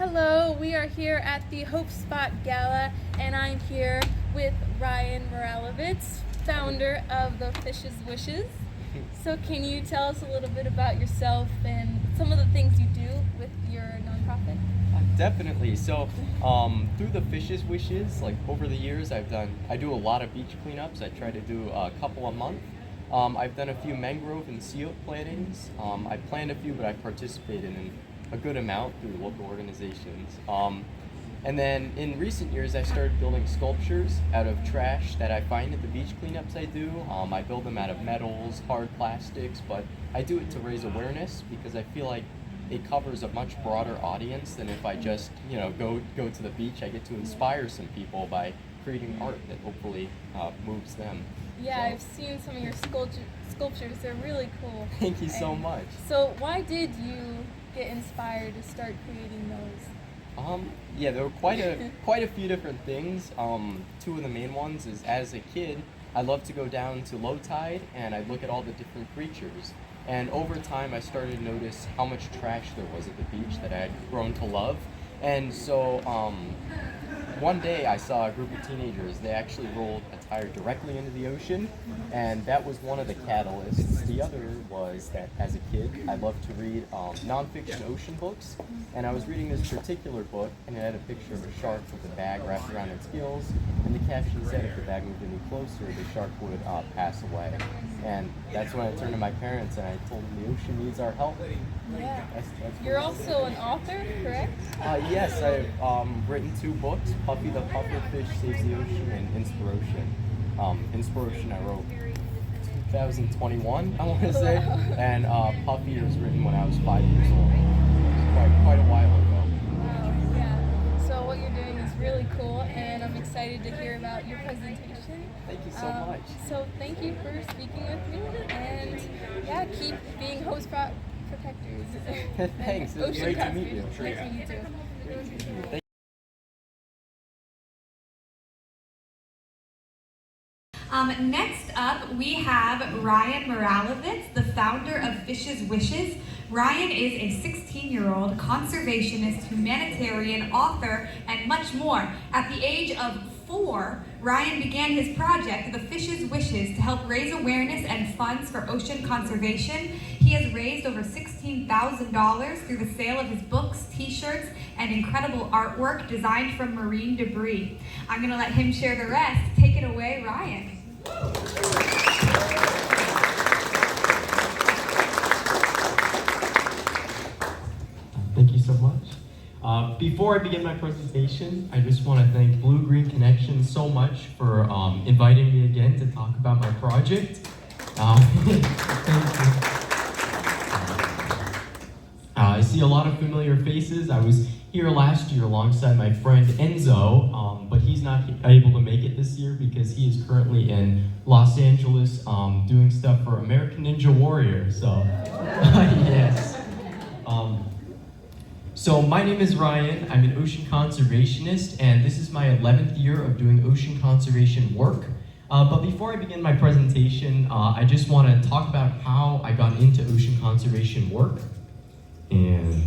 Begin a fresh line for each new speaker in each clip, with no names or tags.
Hello, we are here at the Hope Spot Gala, and I'm here with Ryan Moralevitz, founder of the Fish's Wishes. So can you tell us a little bit about yourself and some of the things you do with your nonprofit?
Definitely. So, through the Fish's Wishes, like over the years, I do a lot of beach cleanups. I try to do a couple a month. I've done a few mangrove and sea oak plantings. I planned a few, but I participated in a good amount through local organizations. And then in recent years, I started building sculptures out of trash that I find at the beach cleanups I do. I build them out of metals, hard plastics, but I do it to raise awareness because I feel like it covers a much broader audience than if I just, go to the beach. I get to inspire some people by creating art that hopefully moves them.
Yeah, so. I've seen some of your sculptures. They're really cool.
Thank you so much.
So why did you get inspired to start creating those?
There were quite a few different things. Two of the main ones is, as a kid, I loved to go down to low tide and I'd look at all the different creatures. And over time, I started to notice how much trash there was at the beach that I had grown to love. And so one day I saw a group of teenagers. They actually rolled a tire directly into the ocean, and that was one of the catalysts. The other was that as a kid, I loved to read nonfiction ocean books, and I was reading this particular book, and it had a picture of a shark with a bag wrapped around its gills, and the caption said if the bag moved any closer, the shark would pass away. And that's when I turned to my parents and I told them the ocean needs our help.
Yeah.
That's
You're also an author, correct?
Yes, I've written 2 books, Puffy the Pufferfish Saves the Ocean and Inspiration. Inspiration I wrote 2021, I want to say, and Puffy was written when I was 5 years old. It was quite a while ago.
Wow, yeah. So what you're doing is really cool, and I'm excited to hear about your presentation.
Thank you so much.
So thank you for speaking with me, and yeah, keep being host protectors.
Thanks, it was great to meet you.
Nice to meet you too.
Next up, we have Ryan Moralevitz, the founder of Fish's Wishes. Ryan is a 16-year-old conservationist, humanitarian, author, and much more. At the age of 4, Ryan began his project, the Fish's Wishes, to help raise awareness and funds for ocean conservation. He has raised over $16,000 through the sale of his books, t-shirts, and incredible artwork designed from marine debris. I'm going to let him share the rest. Take it away, Ryan.
Thank you so much. Before I begin my presentation, I just want to thank Blue Green Connection so much for inviting me again to talk about my project. Thank you. I see a lot of familiar faces. I was here last year alongside my friend Enzo, but he's not able to make it this year because he is currently in Los Angeles doing stuff for American Ninja Warrior. So, yes. So my name is Ryan. I'm an ocean conservationist, and this is my 11th year of doing ocean conservation work. But before I begin my presentation, I just want to talk about how I got into ocean conservation work. And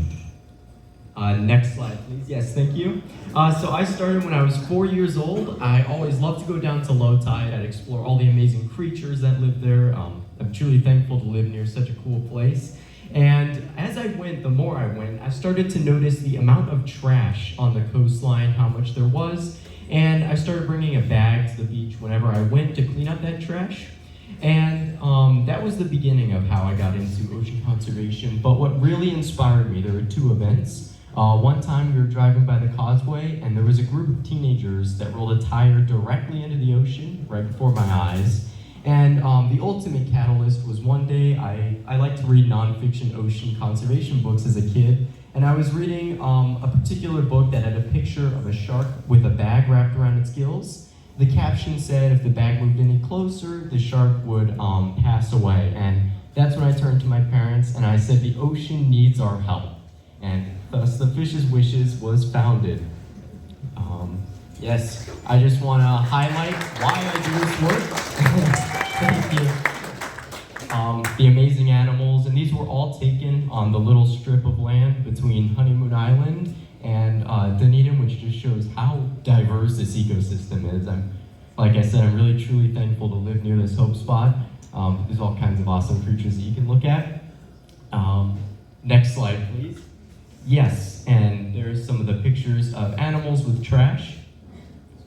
next slide, please. Yes, thank you. So I started when I was 4 years old. I always loved to go down to low tide. I'd explore all the amazing creatures that live there. I'm truly thankful to live near such a cool place. And as I went, the more I went, I started to notice the amount of trash on the coastline, how much there was. And I started bringing a bag to the beach whenever I went to clean up that trash. And that was the beginning of how I got into ocean conservation. But what really inspired me, there were 2 events. One time we were driving by the causeway and there was a group of teenagers that rolled a tire directly into the ocean right before my eyes. And the ultimate catalyst was one day I liked to read nonfiction ocean conservation books as a kid. And I was reading a particular book that had a picture of a shark with a bag wrapped around its gills. The caption said if the bag moved any closer, the shark would pass away. And that's when I turned to my parents and I said, the ocean needs our help. And thus the Fish's Wishes was founded. Yes, I just want to highlight why I do this work. Thank you. The amazing animals, and these were all taken on the little strip of land between Honeymoon Island and Dunedin, which just shows how diverse this ecosystem is. Like I said, I'm really truly thankful to live near this Hope Spot. There's all kinds of awesome creatures that you can look at. Next slide, please. Yes, and there's some of the pictures of animals with trash.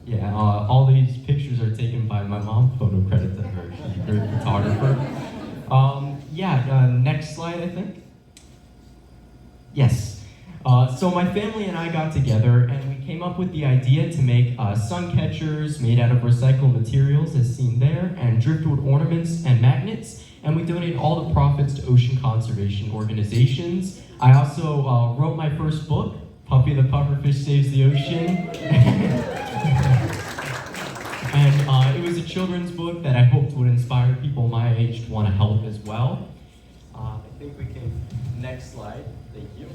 Yeah, all these pictures are taken by my mom. Photo credit to her. She's a great photographer. Next slide, I think. Yes. So my family and I got together and we came up with the idea to make sun catchers made out of recycled materials, as seen there, and driftwood ornaments and magnets. And we donate all the profits to ocean conservation organizations. I also wrote my first book, Puffy the Pufferfish Saves the Ocean. And it was a children's book that I hoped would inspire people my age to want to help as well. I think we can, next slide, thank you.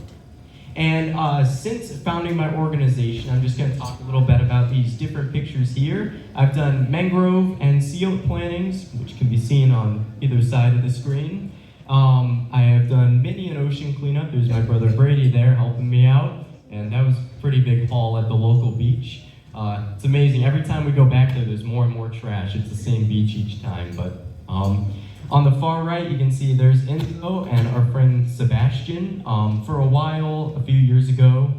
And since founding my organization, I'm just going to talk a little bit about these different pictures here. I've done mangrove and sea oat plantings, which can be seen on either side of the screen. I have done mini and ocean cleanup. There's my brother Brady there helping me out. And that was a pretty big haul at the local beach. It's amazing. Every time we go back there, there's more and more trash. It's the same beach each time. But on the far right, you can see there's Enzo and our friend Sebastian. For a while, a few years ago,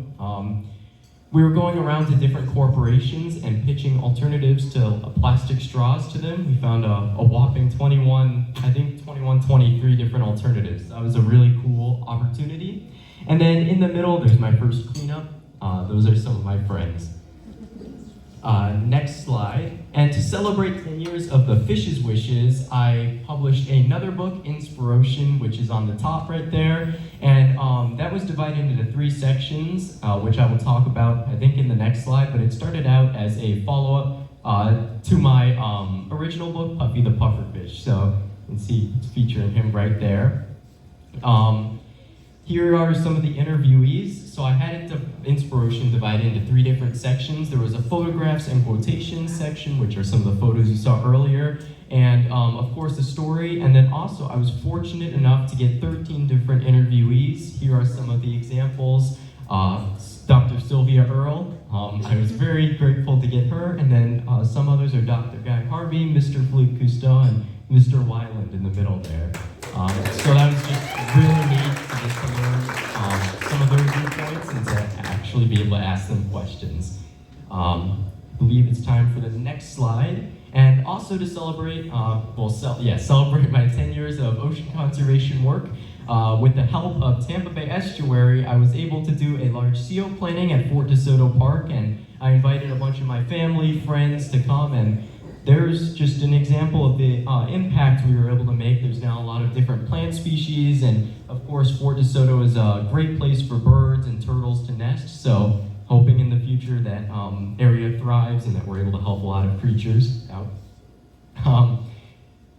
we were going around to different corporations and pitching alternatives to plastic straws to them. We found a whopping 23 different alternatives. That was a really cool opportunity. And then in the middle, there's my first cleanup. Those are some of my friends. Next slide. And to celebrate 10 years of the Fish's Wishes, I published another book, Inspiration, which is on the top right there. And that was divided into 3 sections, which I will talk about, I think, in the next slide. But it started out as a follow-up to my original book, Puffy the Pufferfish. So you can see it's featuring him right there. Here are some of the interviewees. So I had Inspiration divided into 3 different sections. There was a photographs and quotations section, which are some of the photos you saw earlier, and of course the story. And then also I was fortunate enough to get 13 different interviewees. Here are some of the examples. Dr. Sylvia Earle, I was very grateful to get her, and then some others are Dr. Guy Harvey, Mr. Philippe Cousteau, and Mr. Weiland in the middle there. So that was just really neat to get to learn some of their viewpoints and to actually be able to ask them questions. I believe it's time for the next slide. And also to celebrate, celebrate my 10 years of ocean conservation work. With the help of Tampa Bay Estuary, I was able to do a large sea oat planting at Fort DeSoto Park, and I invited a bunch of my family, friends to come, and there's just an example of the impact we were able to make. There's now a lot of different plant species, and of course Fort DeSoto is a great place for birds and turtles to nest, so hoping in the future that area thrives and that we're able to help a lot of creatures out.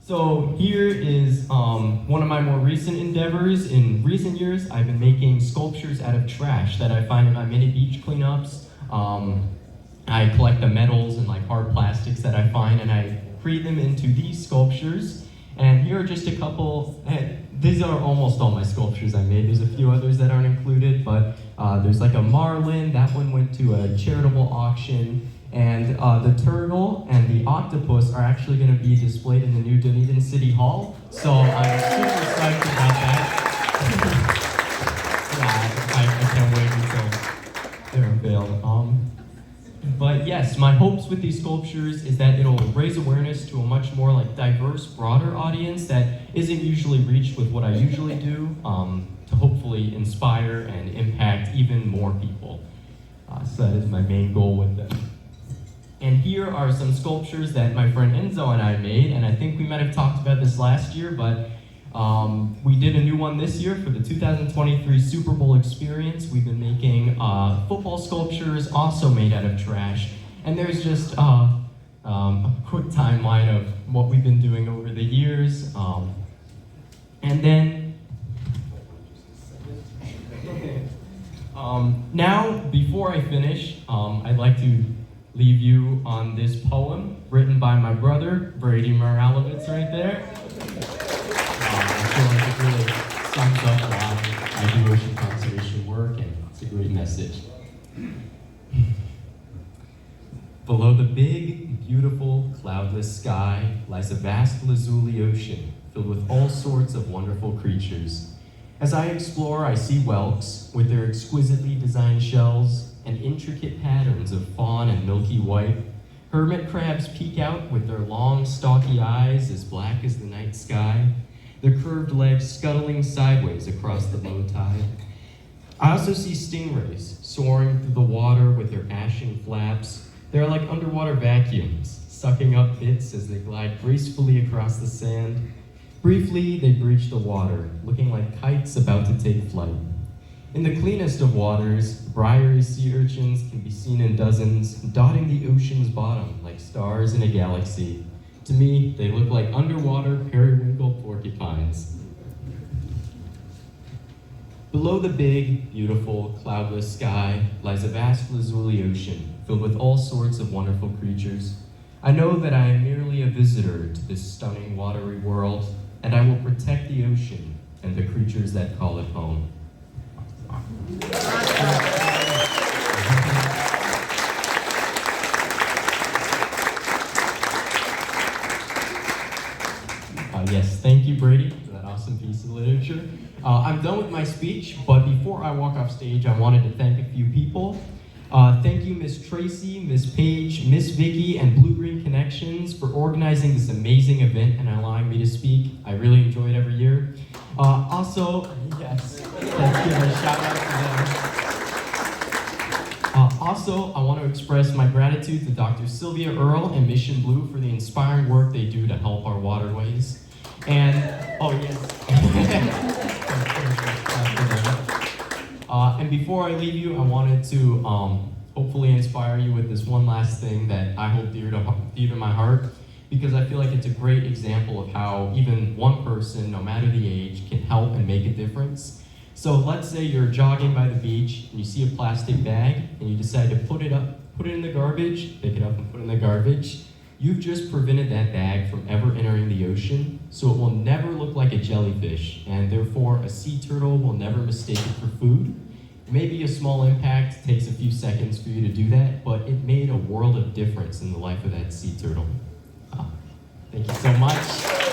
So here is one of my more recent endeavors. In recent years, I've been making sculptures out of trash that I find in my mini beach cleanups. I collect the metals and hard plastics that I find, and I create them into these sculptures. And here are just a couple. These are almost all my sculptures I made. There's a few others that aren't included, but there's a marlin. That one went to a charitable auction. And the turtle and the octopus are actually going to be displayed in the new Dunedin City Hall. So I'm super excited about that. I can't wait until they're unveiled. But yes, my hopes with these sculptures is that it'll raise awareness to a much more diverse, broader audience that isn't usually reached with what I usually do, to hopefully inspire and impact even more people. So that is my main goal with them. And here are some sculptures that my friend Enzo and I made, and I think we might have talked about this last year, but we did a new one this year for the 2023 Super Bowl experience. We've been making football sculptures, also made out of trash. And there's just a quick timeline of what we've been doing over the years. And then, now, before I finish, I'd like to leave you on this poem written by my brother, Brady Moralevitz, right there. I feel like it really sums up why I do ocean conservation work, and it's a great message. Below the big, beautiful, cloudless sky lies a vast lazuli ocean filled with all sorts of wonderful creatures. As I explore, I see whelks with their exquisitely designed shells and intricate patterns of fawn and milky white. Hermit crabs peek out with their long, stalky eyes as black as the night sky, their curved legs scuttling sideways across the low tide. I also see stingrays soaring through the water with their ashen flaps. They're like underwater vacuums, sucking up bits as they glide gracefully across the sand. Briefly, they breach the water, looking like kites about to take flight. In the cleanest of waters, briery sea urchins can be seen in dozens, dotting the ocean's bottom like stars in a galaxy. To me, they look like underwater periwinkle porcupines. Below the big, beautiful, cloudless sky lies a vast lazuli ocean filled with all sorts of wonderful creatures. I know that I am merely a visitor to this stunning watery world, and I will protect the ocean and the creatures that call it home. Yes, thank you, Brady, for that awesome piece of literature. I'm done with my speech, but before I walk off stage, I wanted to thank a few people. Thank you, Miss Tracy, Miss Paige, Miss Vicky, and Blue Green Connections for organizing this amazing event and allowing me to speak. I really enjoy it every year. Also, yes, let's give a shout out to them. Also, I want to express my gratitude to Dr. Sylvia Earle and Mission Blue for the inspiring work they do to help our waterways. And, oh yes. And before I leave you, I wanted to hopefully inspire you with this one last thing that I hold dear to my heart, because I feel like it's a great example of how even one person, no matter the age, can help and make a difference. So let's say you're jogging by the beach and you see a plastic bag and you decide to put it in the garbage, pick it up and put it in the garbage. You've just prevented that bag from ever entering the ocean, so it will never look like a jellyfish, and therefore a sea turtle will never mistake it for food. Maybe a small impact takes a few seconds for you to do that, but it made a world of difference in the life of that sea turtle. Thank you so much.